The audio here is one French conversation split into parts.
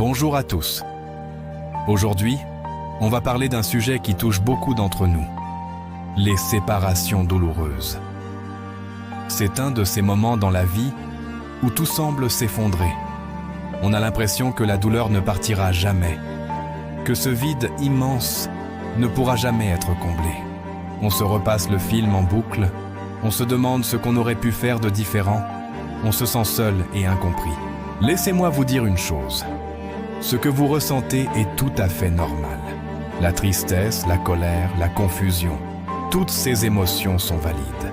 Bonjour à tous. Aujourd'hui, on va parler d'un sujet qui touche beaucoup d'entre nous, les séparations douloureuses. C'est un de ces moments dans la vie où tout semble s'effondrer. On a l'impression que la douleur ne partira jamais, que ce vide immense ne pourra jamais être comblé. On se repasse le film en boucle, on se demande ce qu'on aurait pu faire de différent, on se sent seul et incompris. Laissez-moi vous dire une chose. Ce que vous ressentez est tout à fait normal. La tristesse, la colère, la confusion, toutes ces émotions sont valides.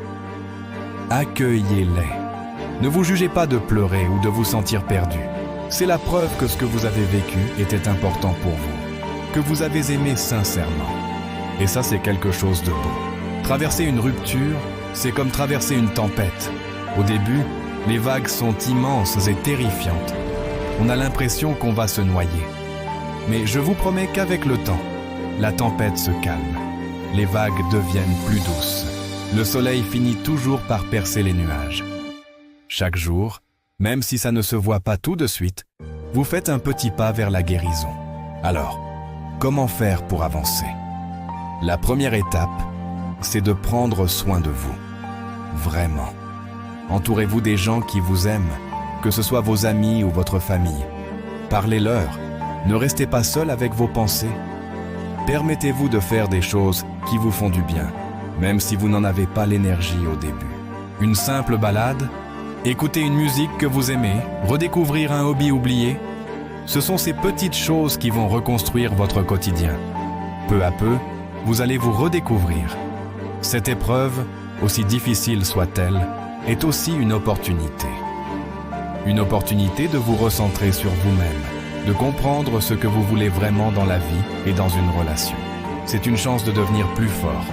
Accueillez-les. Ne vous jugez pas de pleurer ou de vous sentir perdu. C'est la preuve que ce que vous avez vécu était important pour vous, que vous avez aimé sincèrement. Et ça, c'est quelque chose de beau. Traverser une rupture, c'est comme traverser une tempête. Au début, les vagues sont immenses et terrifiantes. On a l'impression qu'on va se noyer. Mais je vous promets qu'avec le temps, la tempête se calme. Les vagues deviennent plus douces. Le soleil finit toujours par percer les nuages. Chaque jour, même si ça ne se voit pas tout de suite, vous faites un petit pas vers la guérison. Alors, comment faire pour avancer? La première étape, c'est de prendre soin de vous. Vraiment. Entourez-vous des gens qui vous aiment, que ce soit vos amis ou votre famille. Parlez-leur. Ne restez pas seul avec vos pensées. Permettez-vous de faire des choses qui vous font du bien, même si vous n'en avez pas l'énergie au début. Une simple balade, écouter une musique que vous aimez, redécouvrir un hobby oublié. Ce sont ces petites choses qui vont reconstruire votre quotidien. Peu à peu, vous allez vous redécouvrir. Cette épreuve, aussi difficile soit-elle, est aussi une opportunité. Une opportunité de vous recentrer sur vous-même, de comprendre ce que vous voulez vraiment dans la vie et dans une relation. C'est une chance de devenir plus fort,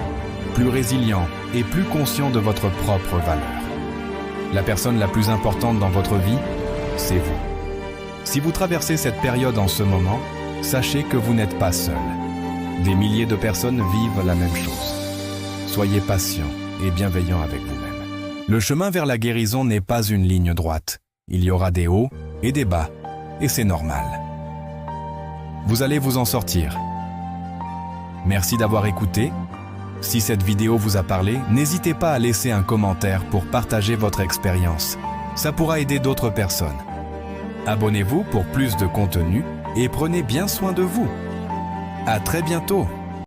plus résilient et plus conscient de votre propre valeur. La personne la plus importante dans votre vie, c'est vous. Si vous traversez cette période en ce moment, sachez que vous n'êtes pas seul. Des milliers de personnes vivent la même chose. Soyez patient et bienveillant avec vous-même. Le chemin vers la guérison n'est pas une ligne droite. Il y aura des hauts et des bas, et c'est normal. Vous allez vous en sortir. Merci d'avoir écouté. Si cette vidéo vous a parlé, n'hésitez pas à laisser un commentaire pour partager votre expérience. Ça pourra aider d'autres personnes. Abonnez-vous pour plus de contenu et prenez bien soin de vous. À très bientôt.